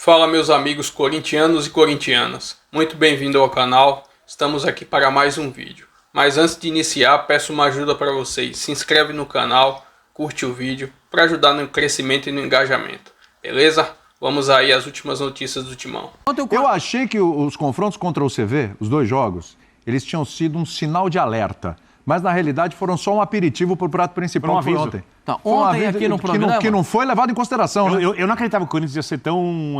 Fala meus amigos corintianos e corintianas, muito bem-vindo ao canal, estamos aqui para mais um vídeo. Mas antes de iniciar, peço uma ajuda para vocês, se inscreve no canal, curte o vídeo, para ajudar no crescimento e no engajamento, beleza? Vamos aí às últimas notícias do Timão. Eu achei que os confrontos contra o CV, os dois jogos, eles tinham sido um sinal de alerta. Mas, na realidade, foram só um aperitivo para o prato principal que foi ontem. Tá, ontem aqui no programa... Que não foi levado em consideração, né? Eu não acreditava que o Corinthians ia ser tão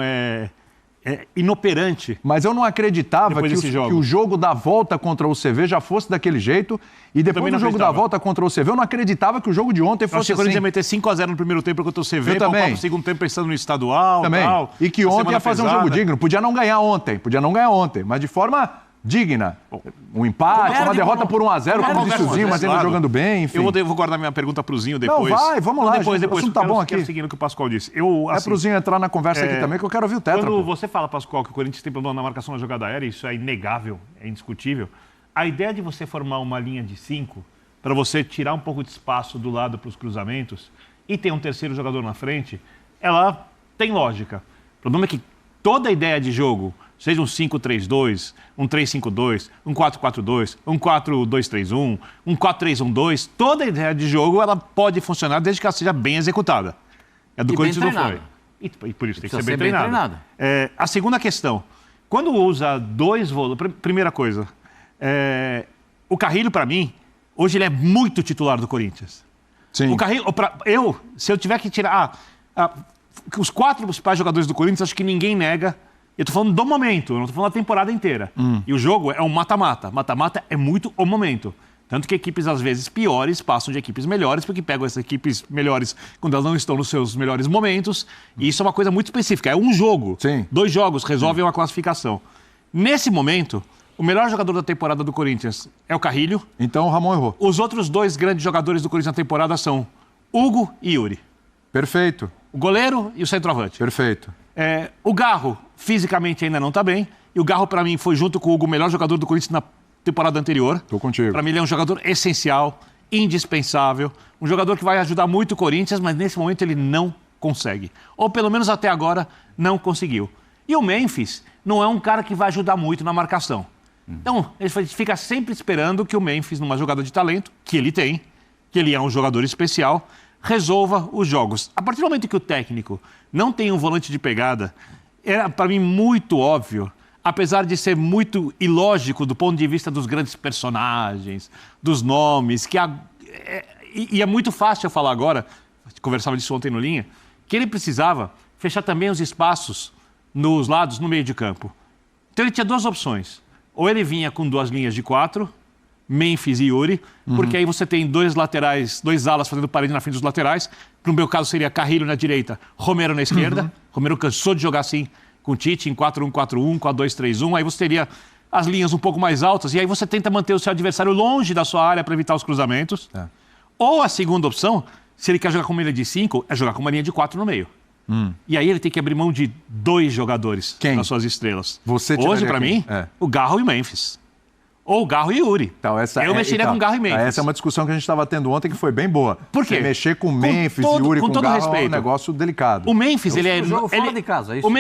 inoperante. Mas eu não acreditava que o jogo da volta contra o CV já fosse daquele jeito. E depois do jogo da volta contra o CV, eu não acreditava que o jogo de ontem fosse assim. Eu achei que o Corinthians ia meter 5-0 no primeiro tempo contra o CV, também. No segundo tempo pensando no estadual também. Tal. E que ontem ia fazer um jogo digno. Podia não ganhar ontem, mas de forma... digna. Um empate, uma derrota por 1-0, como disse o Zinho, mas ainda jogando bem, enfim. Eu vou guardar minha pergunta pro Zinho depois. Não, vai, vamos lá. Depois, o assunto tá bom aqui. Seguindo o que o Pascoal disse. É pro Zinho entrar na conversa aqui também, que eu quero ouvir o Tetra. Quando você fala, Pascoal, que o Corinthians tem problema na marcação na jogada aérea, isso é inegável, é indiscutível. A ideia de você formar uma linha de 5, para você tirar um pouco de espaço do lado para os cruzamentos, e ter um terceiro jogador na frente, ela tem lógica. O problema é que toda a ideia de jogo, seja um 5-3-2, um 3-5-2, um 4-4-2, um 4-2-3-1, um 4-3-1-2, toda a ideia de jogo ela pode funcionar desde que ela seja bem executada. A do Corinthians não foi. E por isso tem que ser bem treinada. A segunda questão, quando usa dois volantes... Primeira coisa, o Carrilho, para mim, hoje ele é muito titular do Corinthians. Sim. O Carrilho, se eu tiver que tirar... os 4 principais jogadores do Corinthians, acho que ninguém nega. Eu tô falando do momento, eu não tô falando da temporada inteira. E o jogo é um mata-mata. Mata-mata é muito o momento. Tanto que equipes, às vezes, piores passam de equipes melhores, porque pegam essas equipes melhores quando elas não estão nos seus melhores momentos. E isso é uma coisa muito específica. É um jogo. Sim. 2 jogos resolvem uma classificação. Nesse momento, o melhor jogador da temporada do Corinthians é o Carrilho. Então o Ramon errou. Os outros 2 grandes jogadores do Corinthians na temporada são Hugo e Yuri. Perfeito. O goleiro e o centroavante. Perfeito. O Garro, fisicamente, ainda não está bem. E o Garro, para mim, foi junto com o Hugo, o melhor jogador do Corinthians na temporada anterior. Tô contigo. Para mim, ele é um jogador essencial, indispensável. Um jogador que vai ajudar muito o Corinthians, mas nesse momento ele não consegue. Ou pelo menos até agora, não conseguiu. E o Memphis não é um cara que vai ajudar muito na marcação. Então, a gente fica sempre esperando que o Memphis, numa jogada de talento, que ele tem, que ele é um jogador especial, resolva os jogos. A partir do momento que o técnico não tem um volante de pegada, era para mim muito óbvio, apesar de ser muito ilógico do ponto de vista dos grandes personagens, dos nomes, e é muito fácil eu falar agora, conversava disso ontem no Linha, que ele precisava fechar também os espaços nos lados, no meio de campo. Então ele tinha 2 opções. Ou ele vinha com 2 linhas de 4, Memphis e Yuri, porque aí você tem 2 laterais, 2 alas fazendo parede na frente dos laterais. No meu caso seria Carrilho na direita, Romero na esquerda. Romero cansou de jogar assim com o Tite, em 4-1-4-1, 4-2-3-1. Aí você teria as linhas um pouco mais altas e aí você tenta manter o seu adversário longe da sua área para evitar os cruzamentos. Ou a segunda opção, se ele quer jogar com uma linha de 5, é jogar com uma linha de 4 no meio. E aí ele tem que abrir mão de 2 jogadores nas suas estrelas. Hoje, para mim, o Garro e o Memphis. Ou Garro e Yuri. Então, eu mexeria com Garro e Memphis. Essa é uma discussão que a gente estava tendo ontem que foi bem boa. Por quê? Você mexer com Memphis e Yuri com Garro respeito, é um negócio delicado. O Memphis, ele é... jogo fora de casa, é isso o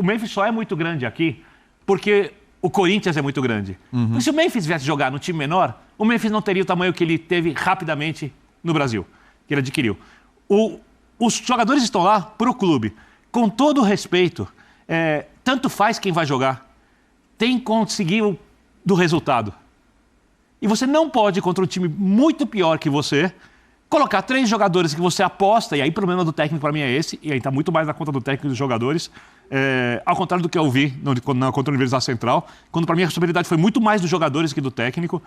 Memphis só é muito grande aqui porque o Corinthians é muito grande. Se o Memphis viesse jogar no time menor, o Memphis não teria o tamanho que ele teve rapidamente no Brasil, que ele adquiriu. Os jogadores estão lá pro clube. Com todo o respeito, tanto faz quem vai jogar. Tem que conseguir do resultado. E você não pode, contra um time muito pior que você, colocar 3 jogadores que você aposta, e aí o problema do técnico para mim é esse, e aí está muito mais na conta do técnico e dos jogadores, ao contrário do que eu vi contra a Universidade Central, quando para mim a responsabilidade foi muito mais dos jogadores que do técnico.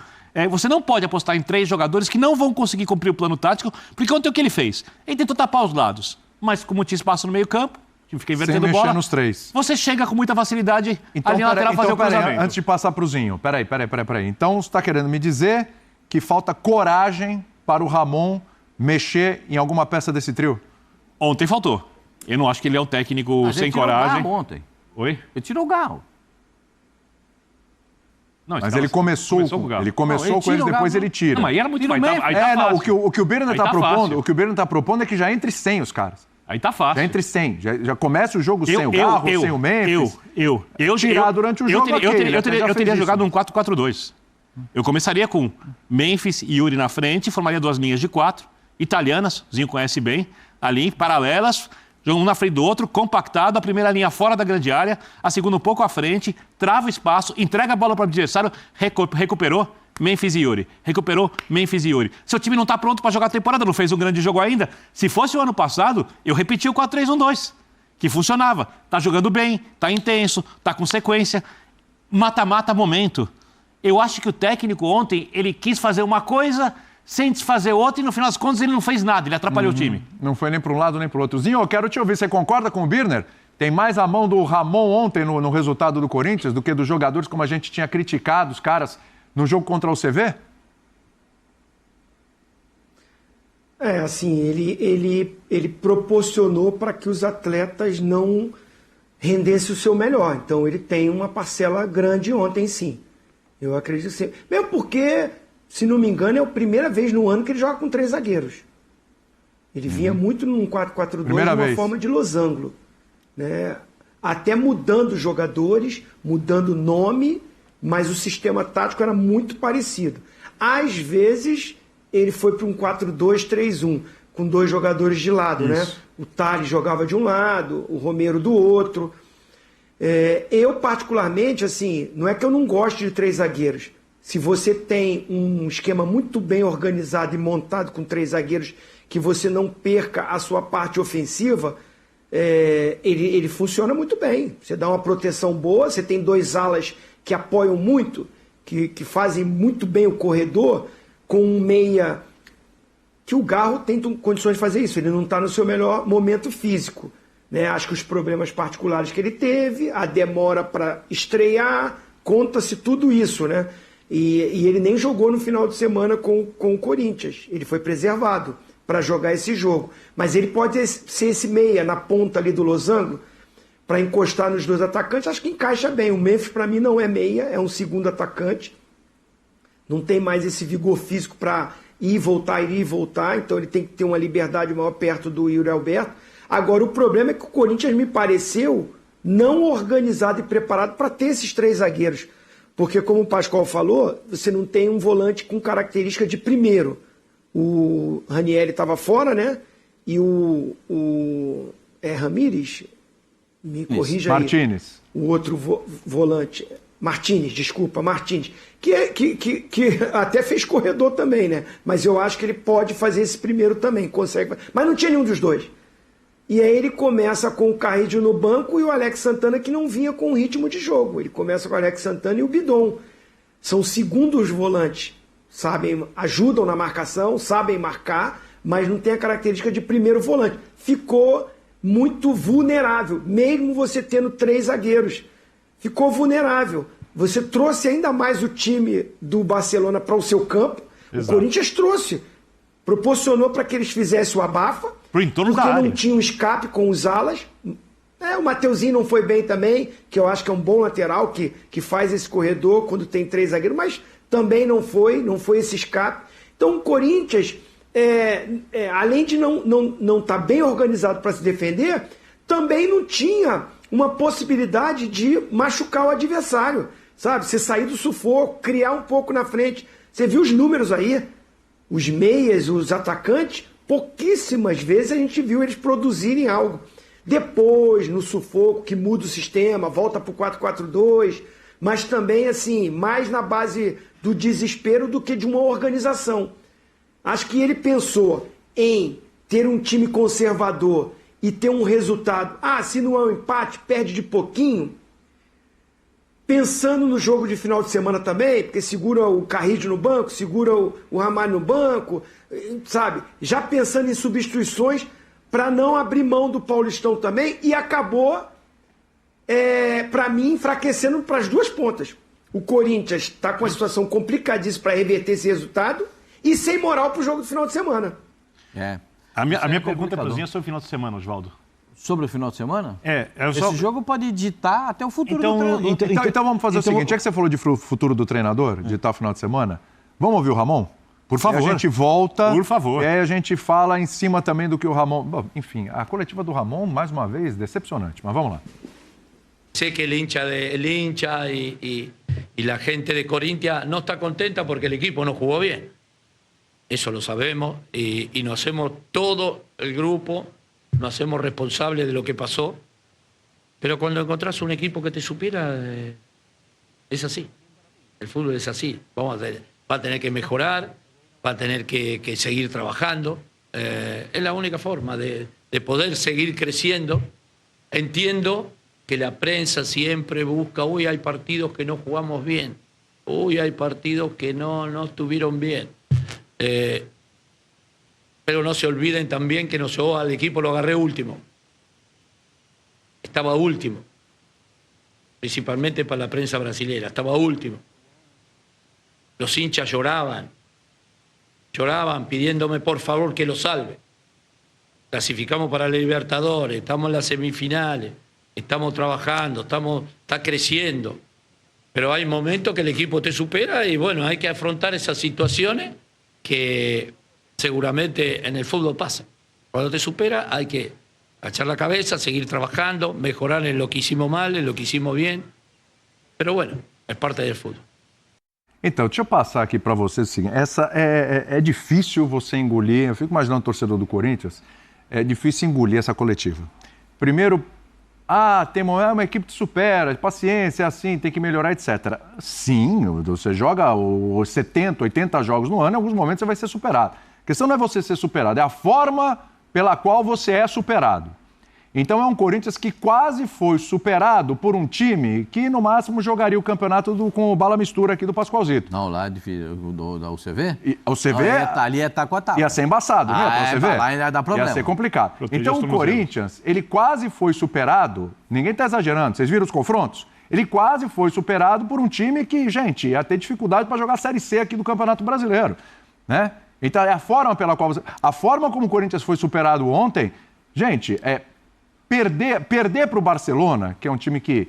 Você não pode apostar em 3 jogadores que não vão conseguir cumprir o plano tático, porque ontem o que ele fez? Ele tentou tapar os lados, mas como tinha espaço no meio campo, fica invertendo bola, nos 3. Você chega com muita facilidade ali na lateral fazer o cruzamento. Antes de passar para o Zinho, peraí. Então você está querendo me dizer que falta coragem para o Ramon mexer em alguma peça desse trio? Ontem faltou. Eu não acho que ele é um técnico sem coragem. Ele ontem. Oi? Ele tirou o Garro. Não, mas ele começou com eles, depois ele tira. Não, mas era muito mais. O que o Birner está propondo é que já entre sem os caras. Aí tá fácil. Já entre 100. Já começa o jogo sem o Garro, sem o Memphis. Tirar durante o jogo, eu teria jogado um 4-4-2. Eu começaria com Memphis e Yuri na frente, formaria 2 linhas de 4, italianas, o Zinho conhece bem, ali, paralelas, um na frente do outro, compactado, a primeira linha fora da grande área, a segunda um pouco à frente, trava o espaço, entrega a bola para o adversário, recuperou, Memphis e Yuri. Recuperou Memphis e Yuri. Seu time não está pronto para jogar a temporada, não fez um grande jogo ainda. Se fosse o ano passado, eu repeti o 4-3-1-2, que funcionava. Está jogando bem, está intenso, está com sequência. Mata-mata momento. Eu acho que o técnico ontem, ele quis fazer uma coisa sem desfazer outra e no final das contas ele não fez nada, ele atrapalhou o time. Não foi nem para um lado nem para o outro. Zinho, eu quero te ouvir. Você concorda com o Birner? Tem mais a mão do Ramon ontem no resultado do Corinthians do que dos jogadores, como a gente tinha criticado os caras no jogo contra o CV? Assim, ele proporcionou para que os atletas não rendessem o seu melhor. Então, ele tem uma parcela grande ontem, sim. Eu acredito sim. Mesmo porque, se não me engano, é a primeira vez no ano que ele joga com 3 zagueiros. Ele vinha muito num 4-4-2, de uma forma de losango, né? Até mudando jogadores, mudando nome, mas o sistema tático era muito parecido. Às vezes, ele foi para um 4-2-3-1, com 2 jogadores de lado, né? O Thales jogava de um lado, o Romero do outro. Eu, particularmente, assim, não é que eu não gosto de 3 zagueiros. Se você tem um esquema muito bem organizado e montado com 3 zagueiros, que você não perca a sua parte ofensiva, ele funciona muito bem. Você dá uma proteção boa, você tem 2 alas que apoiam muito, que fazem muito bem o corredor, com um meia que o Garro tem condições de fazer isso. Ele não está no seu melhor momento físico, né? Acho que os problemas particulares que ele teve, a demora para estrear, conta-se tudo isso, né? E ele nem jogou no final de semana com o Corinthians. Ele foi preservado para jogar esse jogo. Mas ele pode ser esse meia na ponta ali do losango, para encostar nos 2 atacantes. Acho que encaixa bem. O Memphis, para mim, não é meia, é um segundo atacante. Não tem mais esse vigor físico para ir e voltar, então ele tem que ter uma liberdade maior perto do Yuri Alberto. Agora, o problema é que o Corinthians me pareceu não organizado e preparado para ter esses 3 zagueiros. Porque, como o Pascoal falou, você não tem um volante com característica de primeiro. O Ranieri estava fora, né? E o Ramírez, me corrija aí. Martínez. O outro volante... Martínez, que até fez corredor também, né? Mas eu acho que ele pode fazer esse primeiro também, consegue. Mas não tinha nenhum dos 2. E aí ele começa com o Carrillo no banco e o Alex Santana, que não vinha com ritmo de jogo. Ele começa com o Alex Santana e o Bidon. São segundos volantes. Ajudam na marcação, sabem marcar, mas não tem a característica de primeiro volante. Ficou muito vulnerável, mesmo você tendo 3 zagueiros. Ficou vulnerável. Você trouxe ainda mais o time do Barcelona para o seu campo. Exato. O Corinthians trouxe. Proporcionou para que eles fizessem o abafa. Porque não tinha um escape com os alas. O Mateuzinho não foi bem também, que eu acho que é um bom lateral, que faz esse corredor quando tem 3 zagueiros, mas também não foi esse escape. Então o Corinthians, além de não estar bem organizado para se defender, também não tinha uma possibilidade de machucar o adversário, sabe? Você sair do sufoco, criar um pouco na frente. Você viu os números aí? Os meias, os atacantes, pouquíssimas vezes a gente viu eles produzirem algo. Depois, no sufoco, que muda o sistema, volta para o 4-4-2, mas também, assim, mais na base do desespero do que de uma organização. Acho que ele pensou em ter um time conservador e ter um resultado, se não é um empate, perde de pouquinho, pensando no jogo de final de semana também, porque segura o Carrillo no banco, segura o Ramalho no banco, sabe? Já pensando em substituições para não abrir mão do Paulistão também, e acabou, para mim, enfraquecendo para as 2 pontas. O Corinthians está com uma situação complicadíssima para reverter esse resultado e sem moral para o jogo do final de semana. A minha pergunta para o Zinho é sobre o final de semana, Oswaldo. Sobre o final de semana? Esse jogo pode ditar até o futuro do treinador. Então vamos fazer o seguinte, já que você falou de futuro do treinador, ditar o final de semana, vamos ouvir o Ramon? Por favor. E a gente volta. Por favor. E aí a gente fala em cima também do que o Ramon... Bom, enfim, a coletiva do Ramon, mais uma vez, decepcionante. Mas vamos lá. Sé que el hincha y la gente de Corinthians no está contenta porque el equipo no jugó bien. Eso lo sabemos y nos hacemos todo el grupo, nos hacemos responsables de lo que pasó. Pero cuando encontrás un equipo que te supera, es así. El fútbol es así. Va a tener que mejorar, va a tener que seguir trabajando. Es la única forma de poder seguir creciendo. Entiendo que la prensa siempre busca, uy, hay partidos que no jugamos bien, uy, hay partidos que no estuvieron bien. Pero no se olviden también que yo al equipo lo agarré último. Estaba último, principalmente para la prensa brasilera, estaba último. Los hinchas lloraban pidiéndome por favor que lo salve. Clasificamos para la Libertadores, estamos en las semifinales, estamos trabajando, está creciendo. Pero hay momentos que el equipo te supera y bueno, hay que afrontar esas situaciones que seguramente en el fútbol pasa. Cuando te supera hay que agachar la cabeza, seguir trabajando, mejorar en lo que hicimos mal, en lo que hicimos bien. Pero bueno, es parte del fútbol. Então, deixa eu passar aqui para vocês o seguinte, é difícil você engolir, eu fico imaginando o torcedor do Corinthians, é difícil engolir essa coletiva. Primeiro, tem uma equipe que supera, paciência, é assim, tem que melhorar, etc. Sim, você joga os 70, 80 jogos no ano, em alguns momentos você vai ser superado. A questão não é você ser superado, é a forma pela qual você é superado. Então é um Corinthians que quase foi superado por um time que no máximo jogaria o campeonato com o bala mistura aqui do Pascoalzito. Não, lá é difícil, da UCV? O CV ali é taco a taco. Ia ser embaçado, né? Pra você ver. Lá ia dar problema. Ia ser complicado. Proteger então o Corinthians, ele quase foi superado, ninguém está exagerando, vocês viram os confrontos? Ele quase foi superado por um time que, gente, ia ter dificuldade para jogar a Série C aqui do Campeonato Brasileiro, né? Então é a forma pela qual a forma como o Corinthians foi superado ontem, gente, perder para o Barcelona, que é um time que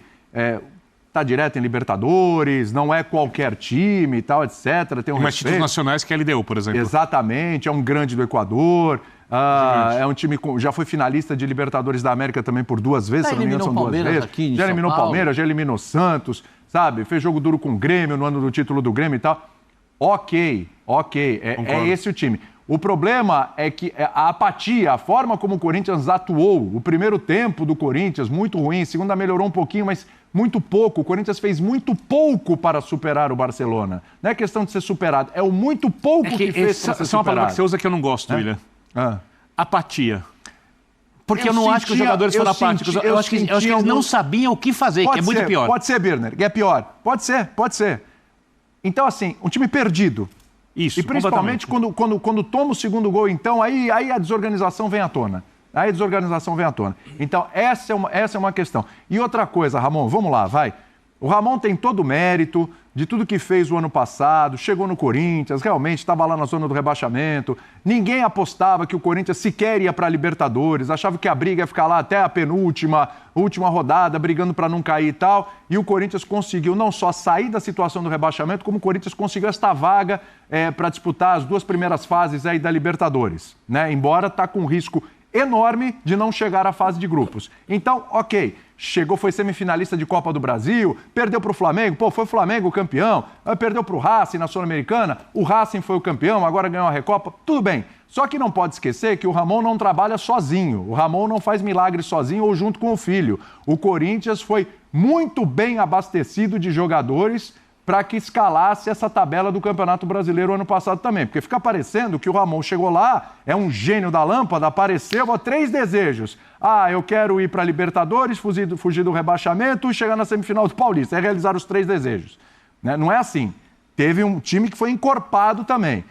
está direto em Libertadores, não é qualquer time e tal, etc. Tem um Mas títulos nacionais que a LDU, por exemplo. Exatamente, é um grande do Equador, é um time que já foi finalista de Libertadores da América também por 2 vezes, se não me engano, são 2 vezes. Aqui, já eliminou o Palmeiras, já eliminou Santos, sabe? Fez jogo duro com o Grêmio no ano do título do Grêmio e tal. Ok, é esse o time. O problema é que a apatia, a forma como o Corinthians atuou, o primeiro tempo do Corinthians, muito ruim, segunda melhorou um pouquinho, mas muito pouco. O Corinthians fez muito pouco para superar o Barcelona. Não é questão de ser superado, é o muito pouco que fez para ser superado. Essa é uma palavra que você usa que eu não gosto, William. Apatia. Porque eu não acho que os jogadores foram apáticos. Eu acho que eles não sabiam o que fazer, que é muito pior. Pode ser, Birner, que é pior. Pode ser. Então, assim, um time perdido. Isso, e principalmente quando toma o segundo gol, então, aí a desorganização vem à tona. Então, essa é uma questão. E outra coisa, Ramon, vamos lá, vai. O Ramon tem todo o mérito de tudo que fez o ano passado, chegou no Corinthians, realmente estava lá na zona do rebaixamento. Ninguém apostava que o Corinthians sequer ia para a Libertadores, achava que a briga ia ficar lá até a última rodada, brigando para não cair e tal. E o Corinthians conseguiu não só sair da situação do rebaixamento, como o Corinthians conseguiu esta vaga para disputar as 2 primeiras fases aí da Libertadores, né? Embora está com um risco enorme de não chegar à fase de grupos. Então, ok, foi semifinalista de Copa do Brasil, perdeu para o Flamengo, foi o Flamengo o campeão, perdeu para o Racing na Sul-Americana, o Racing foi o campeão, agora ganhou a Recopa, tudo bem. Só que não pode esquecer que o Ramon não trabalha sozinho, o Ramon não faz milagre sozinho ou junto com o filho. O Corinthians foi muito bem abastecido de jogadores para que escalasse essa tabela do Campeonato Brasileiro ano passado também. Porque fica parecendo que o Ramon chegou lá, é um gênio da lâmpada, apareceu, 3 desejos. Eu quero ir para a Libertadores, fugir do rebaixamento e chegar na semifinal do Paulista. É realizar os 3 desejos. Né? Não é assim. Teve um time que foi encorpado também.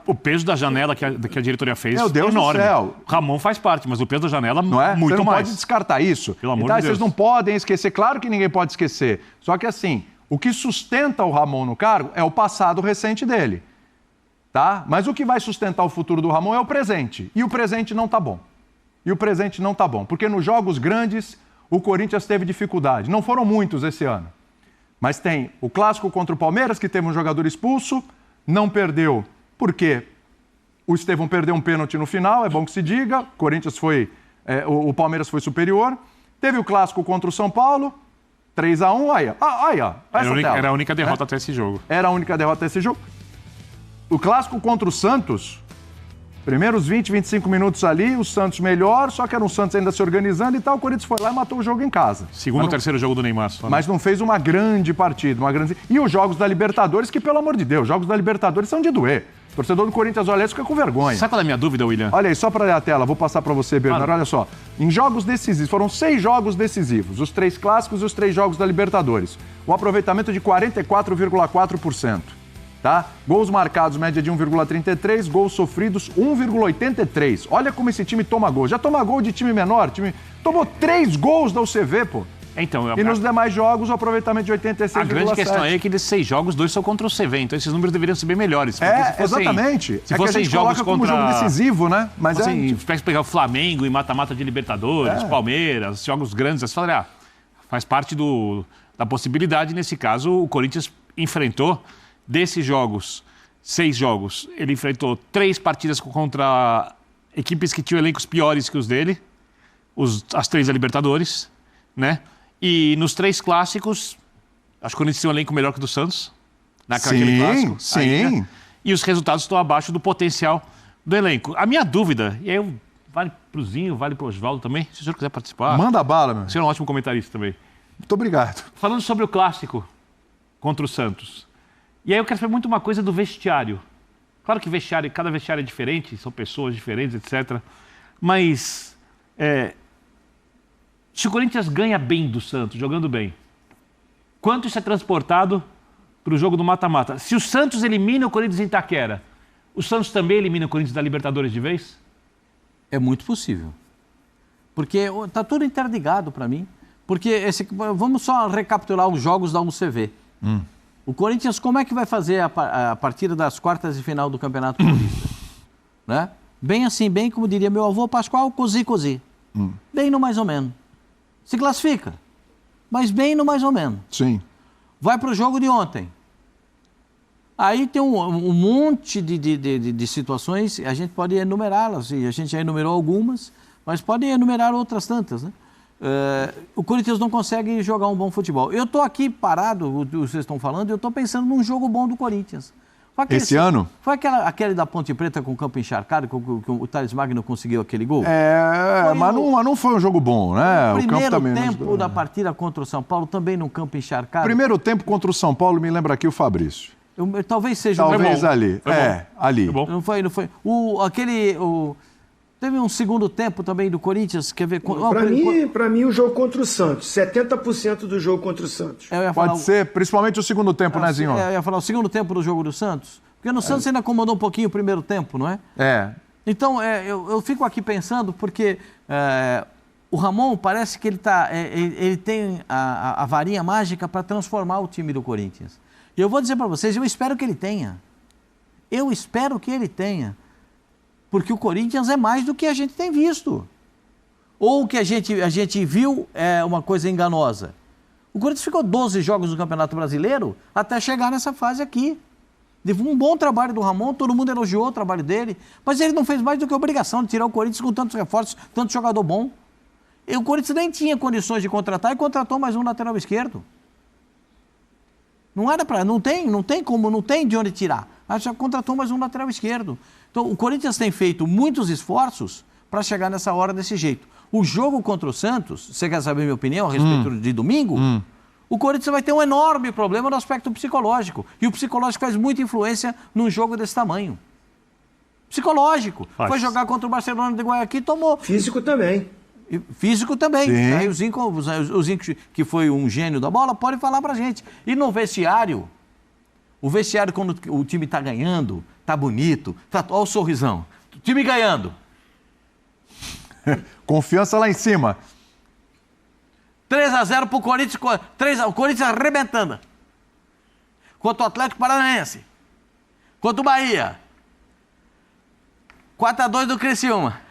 O peso da janela que a diretoria fez Meu Deus é enorme. Do céu. O Ramon faz parte, mas o peso da janela não é? Muito Você não mais. Pode descartar isso. Pelo amor de Deus. Vocês não podem esquecer. Claro que ninguém pode esquecer. Só que assim, o que sustenta o Ramon no cargo é o passado recente dele. Tá? Mas o que vai sustentar o futuro do Ramon é o presente. E o presente não tá bom. Porque nos jogos grandes, o Corinthians teve dificuldade. Não foram muitos esse ano. Mas tem o clássico contra o Palmeiras, que teve um jogador expulso, não perdeu porque o Estevão perdeu um pênalti no final, é bom que se diga, o Palmeiras foi superior. Teve o clássico contra o São Paulo, 3-1, aí, ó. Era a única derrota até esse jogo. Era a única derrota desse jogo. O clássico contra o Santos, primeiros 20, 25 minutos ali, o Santos melhor, só que era um Santos ainda se organizando e tal, o Corinthians foi lá e matou o jogo em casa. Segundo ou terceiro jogo do Neymar. Mas não fez uma grande partida, E os jogos da Libertadores, que pelo amor de Deus, jogos da Libertadores são de doer. O torcedor do Corinthians olha isso, fica com vergonha. Sabe qual é a minha dúvida, William? Olha aí, só para ler a tela, vou passar para você, Bernardo, olha só. Em jogos decisivos, foram 6 jogos decisivos, os 3 clássicos e os 3 jogos da Libertadores. O aproveitamento de 44,4%. Tá? Gols marcados, média de 1,33, gols sofridos, 1,83. Olha como esse time toma gol. Já toma gol de time menor? Tomou 3 gols da UCV, pô. Então, e nos demais jogos, o aproveitamento de 86,7. A grande questão é que desses 6 jogos, 2 são contra o CV, então esses números deveriam ser bem melhores. Exatamente. Se fossem jogos como jogo decisivo, né? Mas pegar o Flamengo e mata-mata de Libertadores, Palmeiras, jogos grandes, você fala, faz parte da possibilidade. Nesse caso, o Corinthians enfrentou, desses jogos, 6 jogos, ele enfrentou 3 partidas contra equipes que tinham elencos piores que os dele, as 3 da Libertadores, né? E nos 3 clássicos, acho que o Corinthians tem um elenco melhor que o do Santos. Naquele clássico. Sim. Aí, né? E os resultados estão abaixo do potencial do elenco. A minha dúvida, e aí vale pro Zinho, vale pro Oswaldo também, se o senhor quiser participar. Manda bala, meu. O senhor é um ótimo comentarista também. Muito obrigado. Falando sobre o clássico contra o Santos. E aí eu quero saber muito uma coisa do vestiário. Claro que cada vestiário é diferente, são pessoas diferentes, etc. Mas se o Corinthians ganha bem do Santos, jogando bem, quanto isso é transportado para o jogo do mata-mata? Se o Santos elimina o Corinthians em Itaquera, o Santos também elimina o Corinthians da Libertadores de vez? É muito possível. Porque está tudo interligado para mim. Porque vamos só recapitular os jogos da UCV. O Corinthians, como é que vai fazer a partida das quartas de final do Campeonato Paulista? Né? Bem assim, bem como diria meu avô Pascoal, cozi. Bem no mais ou menos. Se classifica, mas bem no mais ou menos. Sim. Vai para o jogo de ontem. Aí tem um monte de situações, a gente pode enumerá-las, e a gente já enumerou algumas, mas pode enumerar outras tantas, né? O Corinthians não consegue jogar um bom futebol. Eu estou aqui parado, vocês estão falando, eu estou pensando num jogo bom do Corinthians. Esse ano? Foi aquele da Ponte Preta com o campo encharcado, que o Thales Magno conseguiu aquele gol? Mas não foi um jogo bom, né? O primeiro tempo da partida contra o São Paulo, também no campo encharcado. Primeiro tempo contra o São Paulo, me lembra aqui o Fabrício. Talvez seja Talvez ali. Ali. Não foi. Teve um segundo tempo também do Corinthians, quer ver? Para mim, o jogo contra o Santos. 70% do jogo contra o Santos. Pode ser, principalmente o segundo tempo, né, Zinho? Eu ia falar o segundo tempo do jogo do Santos. Porque no Santos ainda acomodou um pouquinho o primeiro tempo, não é? Então, eu fico aqui pensando, porque o Ramon parece que ele tem a varinha mágica para transformar o time do Corinthians. E eu vou dizer para vocês, eu espero que ele tenha. Porque o Corinthians é mais do que a gente tem visto. Ou o que a gente viu é uma coisa enganosa. O Corinthians ficou 12 jogos no Campeonato Brasileiro até chegar nessa fase aqui. Um bom trabalho do Ramon, todo mundo elogiou o trabalho dele, mas ele não fez mais do que a obrigação de tirar o Corinthians com tantos reforços, tanto jogador bom. E o Corinthians nem tinha condições de contratar e contratou mais um lateral esquerdo. Não tem de onde tirar. Mas já contratou mais um lateral esquerdo. Então, o Corinthians tem feito muitos esforços para chegar nessa hora desse jeito. O jogo contra o Santos, você quer saber minha opinião a respeito de domingo? O Corinthians vai ter um enorme problema no aspecto psicológico. E o psicológico faz muita influência num jogo desse tamanho. Psicológico. Foi jogar contra o Barcelona de Guayaquil e tomou. Físico também. Físico também. Aí o Zinco, que foi um gênio da bola, pode falar pra gente. E no vestiário, quando o time tá ganhando, tá bonito, olha o sorrisão. O time ganhando. Confiança lá em cima. 3-0 pro Corinthians, o Corinthians arrebentando. Contra o Atlético Paranaense. Contra o Bahia. 4-2 do Criciúma.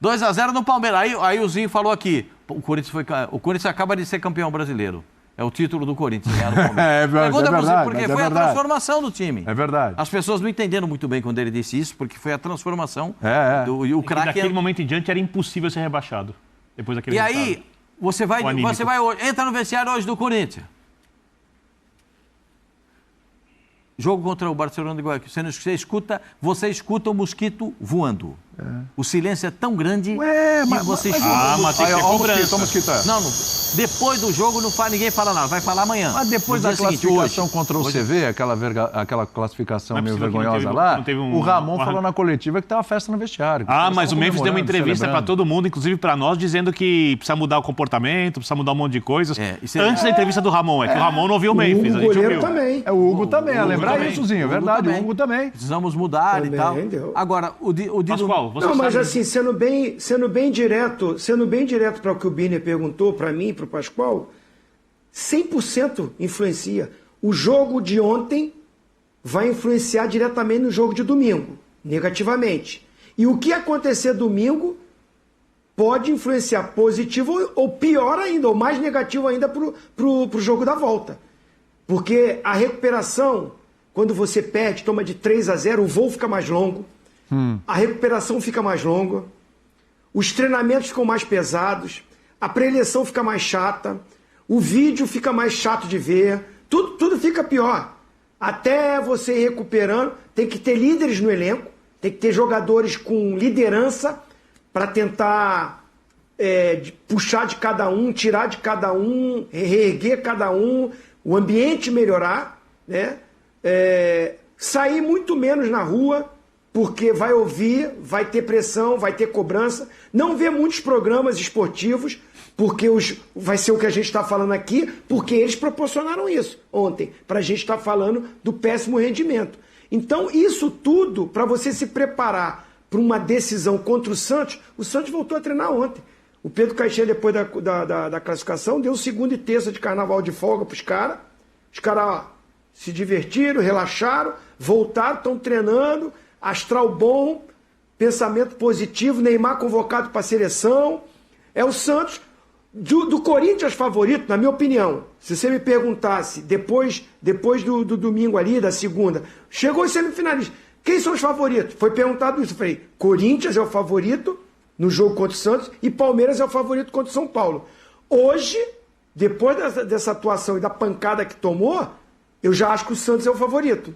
2-0 no Palmeiras. Aí o Zinho falou aqui, o Corinthians acaba de ser campeão brasileiro. É o título do Corinthians, ganhar do Palmeiras. É verdade, porque mas foi é a verdade. transformação do time. É verdade. As pessoas não entenderam muito bem quando ele disse isso, porque foi a transformação do... E o E craque... daquele momento em diante era impossível ser rebaixado. Depois daquele E aí, você vai entra no vestiário hoje do Corinthians. Jogo contra o Barcelona de Guayaquil. Você escuta o mosquito voando. O silêncio é tão grande que você escuta. mas tem que ter cobrança. Não, depois do jogo ninguém fala nada, vai falar amanhã. Mas depois da classificação contra o CV, aquela classificação meio vergonhosa lá, o Ramon falou na coletiva que tava festa no vestiário. Mas o Memphis deu uma entrevista para todo mundo, inclusive para nós, dizendo que precisa mudar o comportamento, precisa mudar um monte de coisas. Antes da entrevista do Ramon, que o Ramon não viu o Memphis. O goleiro também. É o Hugo também, lembrar isso, Zinho, verdade, o Hugo também. Precisamos mudar Também e tal. deu. Agora, o Pascoal, você Não, mas sabe... assim, sendo bem direto para o que o Biner perguntou, para mim e para o Pascoal, 100% influencia. O jogo de ontem vai influenciar diretamente no jogo de domingo, negativamente. E o que acontecer domingo pode influenciar positivo ou pior ainda, ou mais negativo ainda para o jogo da volta. Porque a recuperação, quando você perde, toma de 3-0, o voo fica mais longo, a recuperação fica mais longa, os treinamentos ficam mais pesados, a pré-eleição fica mais chata, o vídeo fica mais chato de ver, tudo fica pior. Até você ir recuperando, tem que ter líderes no elenco, tem que ter jogadores com liderança para tentar puxar de cada um, tirar de cada um, reerguer cada um, o ambiente melhorar, né? Sair muito menos na rua, porque vai ouvir, vai ter pressão, vai ter cobrança, não ver muitos programas esportivos, porque vai ser o que a gente está falando aqui, porque eles proporcionaram isso ontem, para a gente estar falando do péssimo rendimento. Então, isso tudo, para você se preparar para uma decisão contra o Santos voltou a treinar ontem. O Pedro Caixinha, depois da classificação, deu segunda e terça de carnaval de folga para os caras se divertiram, relaxaram, voltaram, estão treinando, astral bom, pensamento positivo, Neymar convocado para a seleção. É o Santos, do Corinthians favorito, na minha opinião. Se você me perguntasse, depois do domingo ali, da segunda, chegou os semifinalistas, quem são os favoritos? Foi perguntado isso, eu falei, Corinthians é o favorito no jogo contra o Santos e Palmeiras é o favorito contra o São Paulo. Hoje, depois dessa atuação e da pancada que tomou, eu já acho que o Santos é o favorito.